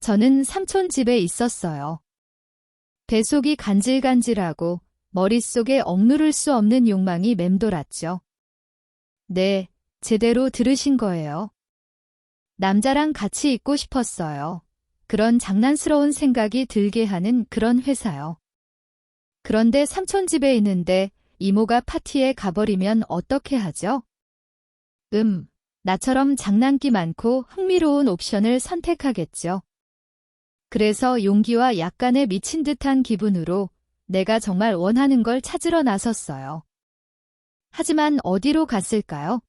저는 삼촌 집에 있었어요. 뱃속이 간질간질하고 머릿속에 억누를 수 없는 욕망이 맴돌았죠. 네, 제대로 들으신 거예요. 남자랑 같이 있고 싶었어요. 그런 장난스러운 생각이 들게 하는 그런 회사요. 그런데 삼촌 집에 있는데 이모가 파티에 가버리면 어떻게 하죠? 나처럼 장난기 많고 흥미로운 옵션을 선택하겠죠. 그래서 용기와 약간의 미친 듯한 기분으로 내가 정말 원하는 걸 찾으러 나섰어요. 하지만 어디로 갔을까요?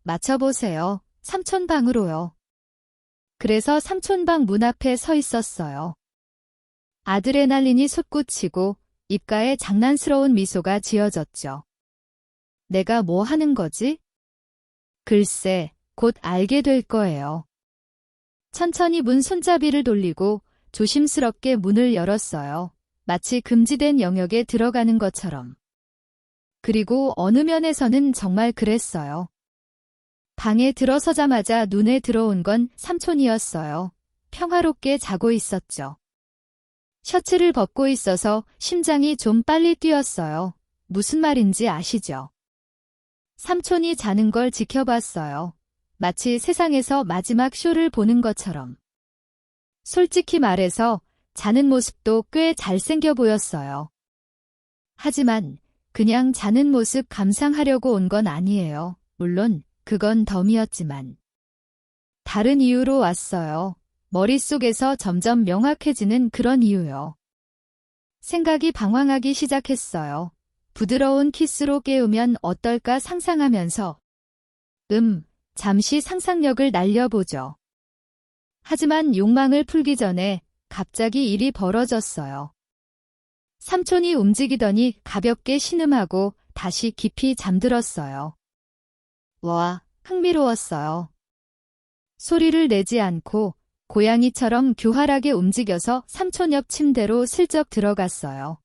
맞춰보세요. 삼촌 방으로요. 그래서 삼촌 방 문 앞에 서 있었어요. 아드레날린이 솟구치고 입가에 장난스러운 미소가 지어졌죠. 내가 뭐 하는 거지? 글쎄, 곧 알게 될 거예요. 천천히 문 손잡이를 돌리고 조심스럽게 문을 열었어요. 마치 금지된 영역에 들어가는 것처럼. 그리고 어느 면에서는 정말 그랬어요. 방에 들어서자마자 눈에 들어온 건 삼촌이었어요. 평화롭게 자고 있었죠. 셔츠를 벗고 있어서 심장이 좀 빨리 뛰었어요. 무슨 말인지 아시죠? 삼촌이 자는 걸 지켜봤어요. 마치 세상에서 마지막 쇼를 보는 것처럼. 솔직히 말해서 자는 모습도 꽤 잘생겨 보였어요. 하지만 그냥 자는 모습 감상하려고 온 건 아니에요. 물론 그건 덤이었지만. 다른 이유로 왔어요. 머릿속에서 점점 명확해지는 그런 이유요. 생각이 방황하기 시작했어요. 부드러운 키스로 깨우면 어떨까 상상하면서 잠시 상상력을 날려보죠. 하지만 욕망을 풀기 전에 갑자기 일이 벌어졌어요. 삼촌이 움직이더니 가볍게 신음하고 다시 깊이 잠들었어요. 와, 흥미로웠어요. 소리를 내지 않고 고양이처럼 교활하게 움직여서 삼촌 옆 침대로 슬쩍 들어갔어요.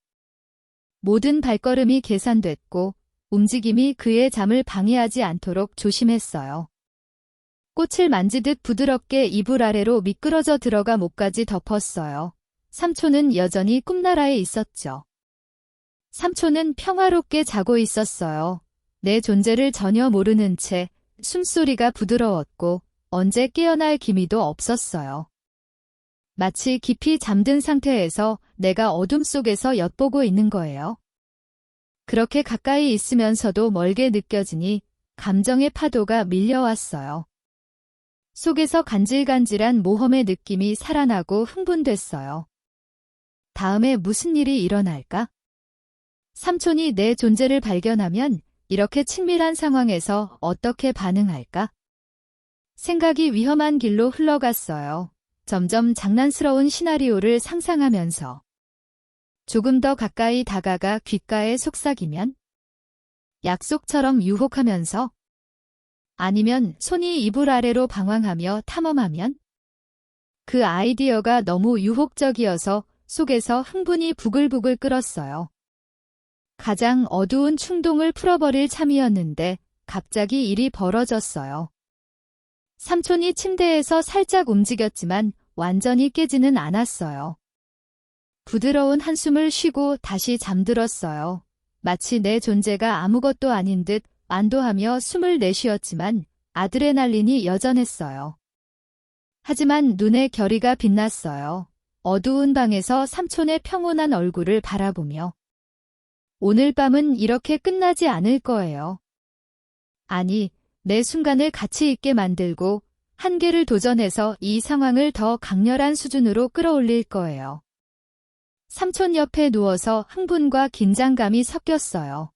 모든 발걸음이 계산됐고 움직임이 그의 잠을 방해하지 않도록 조심했어요. 꽃을 만지듯 부드럽게 이불 아래로 미끄러져 들어가 목까지 덮었어요. 삼촌은 여전히 꿈나라에 있었죠. 삼촌은 평화롭게 자고 있었어요. 내 존재를 전혀 모르는 채 숨소리가 부드러웠고 언제 깨어날 기미도 없었어요. 마치 깊이 잠든 상태에서 내가 어둠 속에서 엿보고 있는 거예요. 그렇게 가까이 있으면서도 멀게 느껴지니 감정의 파도가 밀려왔어요. 속에서 간질간질한 모험의 느낌이 살아나고 흥분됐어요. 다음에 무슨 일이 일어날까? 삼촌이 내 존재를 발견하면 이렇게 친밀한 상황에서 어떻게 반응할까? 생각이 위험한 길로 흘러갔어요. 점점 장난스러운 시나리오를 상상하면서. 조금 더 가까이 다가가 귓가에 속삭이면? 약속처럼 유혹하면서? 아니면 손이 이불 아래로 방황하며 탐험하면? 그 아이디어가 너무 유혹적이어서 속에서 흥분이 부글부글 끓었어요. 가장 어두운 충동을 풀어버릴 참이었는데 갑자기 일이 벌어졌어요. 삼촌이 침대에서 살짝 움직였지만 완전히 깨지는 않았어요. 부드러운 한숨을 쉬고 다시 잠들었어요. 마치 내 존재가 아무것도 아닌 듯 안도하며 숨을 내쉬었지만 아드레날린이 여전했어요. 하지만 눈의 결의가 빛났어요. 어두운 방에서 삼촌의 평온한 얼굴을 바라보며. 오늘 밤은 이렇게 끝나지 않을 거예요. 아니, 내 순간을 가치 있게 만들고 한계를 도전해서 이 상황을 더 강렬한 수준으로 끌어올릴 거예요. 삼촌 옆에 누워서 흥분과 긴장감이 섞였어요.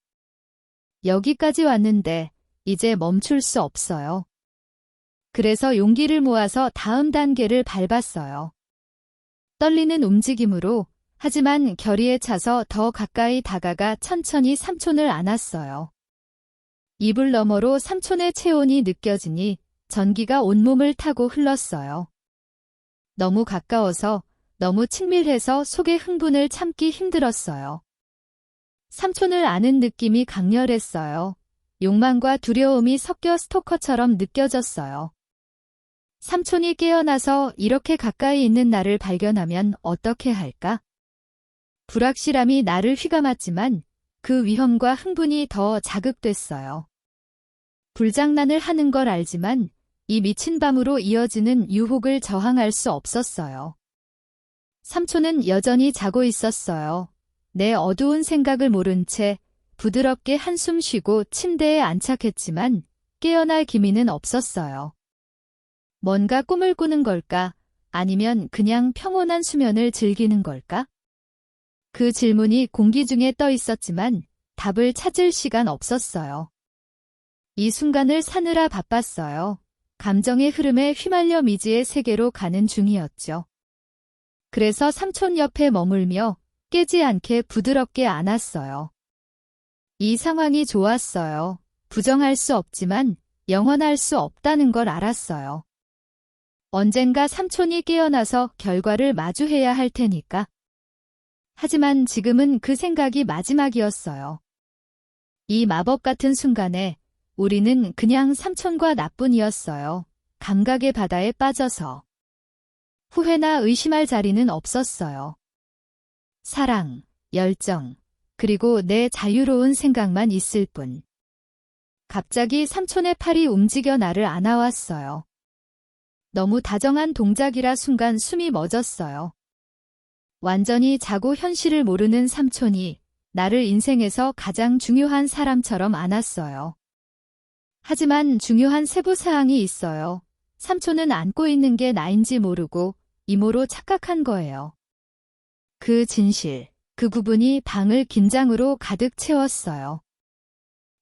여기까지 왔는데 이제 멈출 수 없어요. 그래서 용기를 모아서 다음 단계를 밟았어요. 떨리는 움직임으로 하지만 결의에 차서 더 가까이 다가가 천천히 삼촌을 안았어요. 이불 너머로 삼촌의 체온이 느껴지니 전기가 온몸을 타고 흘렀어요. 너무 가까워서 너무 친밀해서 속의 흥분을 참기 힘들었어요. 삼촌을 아는 느낌이 강렬했어요. 욕망과 두려움이 섞여 스토커처럼 느껴졌어요. 삼촌이 깨어나서 이렇게 가까이 있는 나를 발견하면 어떻게 할까? 불확실함이 나를 휘감았지만 그 위험과 흥분이 더 자극됐어요. 불장난을 하는 걸 알지만 이 미친 밤으로 이어지는 유혹을 저항할 수 없었어요. 삼촌은 여전히 자고 있었어요. 내 어두운 생각을 모른 채 부드럽게 한숨 쉬고 침대에 안착했지만 깨어날 기미는 없었어요. 뭔가 꿈을 꾸는 걸까? 아니면 그냥 평온한 수면을 즐기는 걸까? 그 질문이 공기 중에 떠 있었지만 답을 찾을 시간 없었어요. 이 순간을 사느라 바빴어요. 감정의 흐름에 휘말려 미지의 세계로 가는 중이었죠. 그래서 삼촌 옆에 머물며 깨지 않게 부드럽게 안았어요. 이 상황이 좋았어요. 부정할 수 없지만 영원할 수 없다는 걸 알았어요. 언젠가 삼촌이 깨어나서 결과를 마주해야 할 테니까. 하지만 지금은 그 생각이 마지막이었어요. 이 마법 같은 순간에 우리는 그냥 삼촌과 나뿐이었어요. 감각의 바다에 빠져서. 후회나 의심할 자리는 없었어요. 사랑, 열정, 그리고 내 자유로운 생각만 있을 뿐. 갑자기 삼촌의 팔이 움직여 나를 안아왔어요. 너무 다정한 동작이라 순간 숨이 멎었어요. 완전히 자고 현실을 모르는 삼촌이 나를 인생에서 가장 중요한 사람처럼 안았어요. 하지만 중요한 세부사항이 있어요. 삼촌은 안고 있는 게 나인지 모르고 이모로 착각한 거예요. 그 진실, 그 구분이 방을 긴장으로 가득 채웠어요.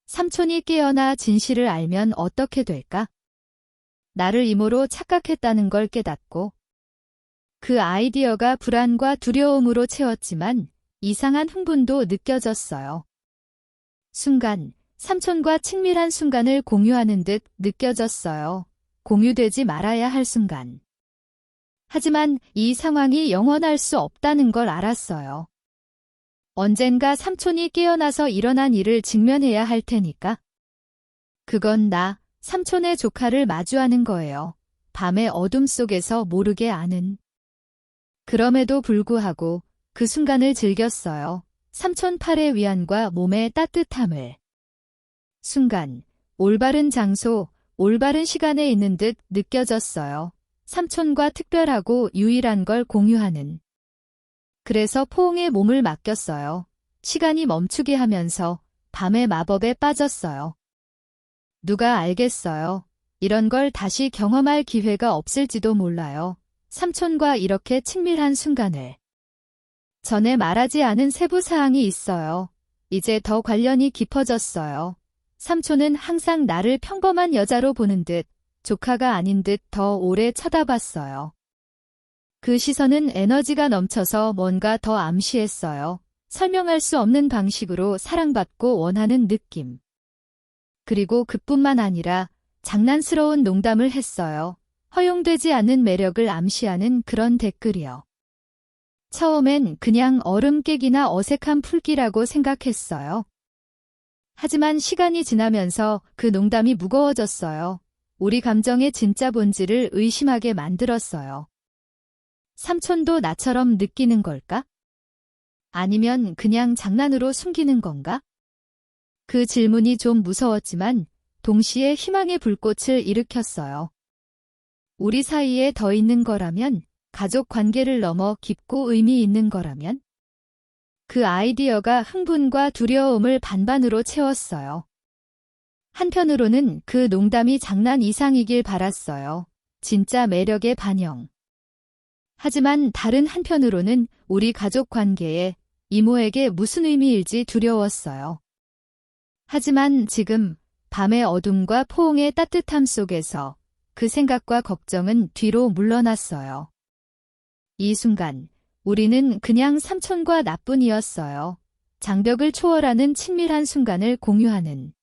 삼촌이 깨어나 진실을 알면 어떻게 될까? 나를 이모로 착각했다는 걸 깨닫고 그 아이디어가 불안과 두려움으로 채웠지만 이상한 흥분도 느껴졌어요. 순간, 삼촌과 친밀한 순간을 공유하는 듯 느껴졌어요. 공유되지 말아야 할 순간. 하지만 이 상황이 영원할 수 없다는 걸 알았어요. 언젠가 삼촌이 깨어나서 일어난 일을 직면해야 할 테니까. 그건 나, 삼촌의 조카를 마주하는 거예요. 밤의 어둠 속에서 모르게 아는. 그럼에도 불구하고 그 순간을 즐겼어요. 삼촌 팔의 위안과 몸의 따뜻함을. 순간, 올바른 장소, 올바른 시간에 있는 듯 느껴졌어요. 삼촌과 특별하고 유일한 걸 공유하는. 그래서 포옹에 몸을 맡겼어요. 시간이 멈추게 하면서 밤의 마법에 빠졌어요. 누가 알겠어요. 이런 걸 다시 경험할 기회가 없을지도 몰라요. 삼촌과 이렇게 친밀한 순간을. 전에 말하지 않은 세부사항이 있어요. 이제 더 관련이 깊어졌어요. 삼촌은 항상 나를 평범한 여자로 보는 듯, 조카가 아닌 듯 더 오래 쳐다봤어요. 그 시선은 에너지가 넘쳐서 뭔가 더 암시했어요. 설명할 수 없는 방식으로 사랑받고 원하는 느낌. 그리고 그뿐만 아니라 장난스러운 농담을 했어요. 허용되지 않는 매력을 암시하는 그런 댓글이요. 처음엔 그냥 얼음 깨기나 어색한 풀기라고 생각했어요. 하지만 시간이 지나면서 그 농담이 무거워졌어요. 우리 감정의 진짜 본질을 의심하게 만들었어요. 삼촌도 나처럼 느끼는 걸까? 아니면 그냥 장난으로 숨기는 건가? 그 질문이 좀 무서웠지만 동시에 희망의 불꽃을 일으켰어요. 우리 사이에 더 있는 거라면, 가족 관계를 넘어 깊고 의미 있는 거라면? 그 아이디어가 흥분과 두려움을 반반으로 채웠어요. 한편으로는 그 농담이 장난 이상이길 바랐어요. 진짜 매력의 반영. 하지만 다른 한편으로는 우리 가족 관계에 이모에게 무슨 의미일지 두려웠어요. 하지만 지금 밤의 어둠과 포옹의 따뜻함 속에서 그 생각과 걱정은 뒤로 물러났어요. 이 순간 우리는 그냥 삼촌과 나뿐이었어요. 장벽을 초월하는 친밀한 순간을 공유하는.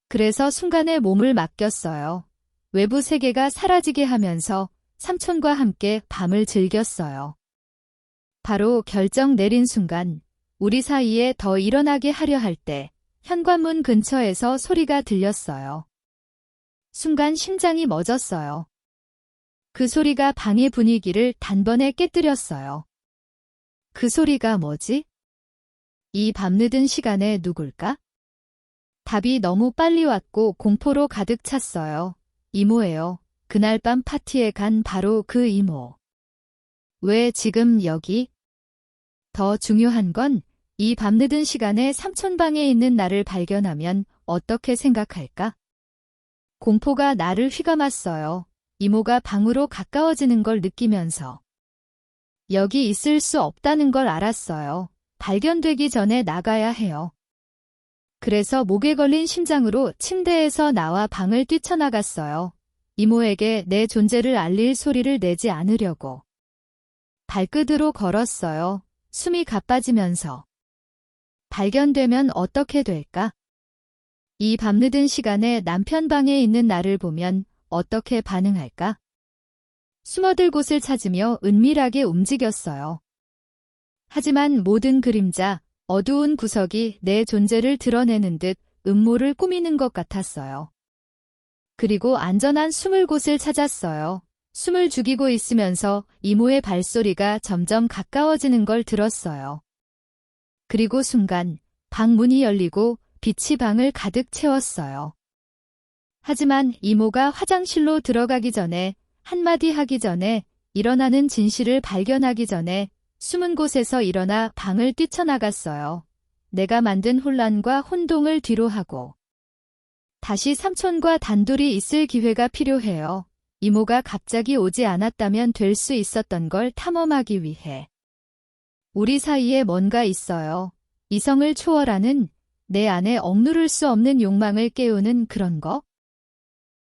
그래서 순간에 몸을 맡겼어요. 외부 세계가 사라지게 하면서 삼촌과 함께 밤을 즐겼어요. 바로 결정 내린 순간, 우리 사이에 더 일어나게 하려 할 때 현관문 근처에서 소리가 들렸어요. 순간 심장이 멎었어요. 그 소리가 방의 분위기를 단번에 깨뜨렸어요. 그 소리가 뭐지? 이 밤늦은 시간에 누굴까? 답이 너무 빨리 왔고 공포로 가득 찼어요. 이모예요. 그날 밤 파티에 간 바로 그 이모. 왜 지금 여기? 더 중요한 건 이 밤늦은 시간에 삼촌방에 있는 나를 발견하면 어떻게 생각할까? 공포가 나를 휘감았어요. 이모가 방으로 가까워지는 걸 느끼면서. 여기 있을 수 없다는 걸 알았어요. 발견되기 전에 나가야 해요. 그래서 목에 걸린 심장으로 침대에서 나와 방을 뛰쳐나갔어요. 이모에게 내 존재를 알릴 소리를 내지 않으려고. 발끝으로 걸었어요. 숨이 가빠지면서. 발견되면 어떻게 될까? 이 밤늦은 시간에 남편 방에 있는 나를 보면 어떻게 반응할까? 숨어들 곳을 찾으며 은밀하게 움직였어요. 하지만 모든 그림자, 어두운 구석이 내 존재를 드러내는 듯 음모를 꾸미는 것 같았어요. 그리고 안전한 숨을 곳을 찾았어요. 숨을 죽이고 있으면서 이모의 발소리가 점점 가까워지는 걸 들었어요. 그리고 순간 방 문이 열리고 빛이 방을 가득 채웠어요. 하지만 이모가 화장실로 들어가기 전에, 한마디 하기 전에, 일어나는 진실을 발견하기 전에 숨은 곳에서 일어나 방을 뛰쳐나갔어요. 내가 만든 혼란과 혼동을 뒤로하고. 다시 삼촌과 단둘이 있을 기회가 필요해요. 이모가 갑자기 오지 않았다면 될 수 있었던 걸 탐험하기 위해. 우리 사이에 뭔가 있어요. 이성을 초월하는, 내 안에 억누를 수 없는 욕망을 깨우는 그런 거?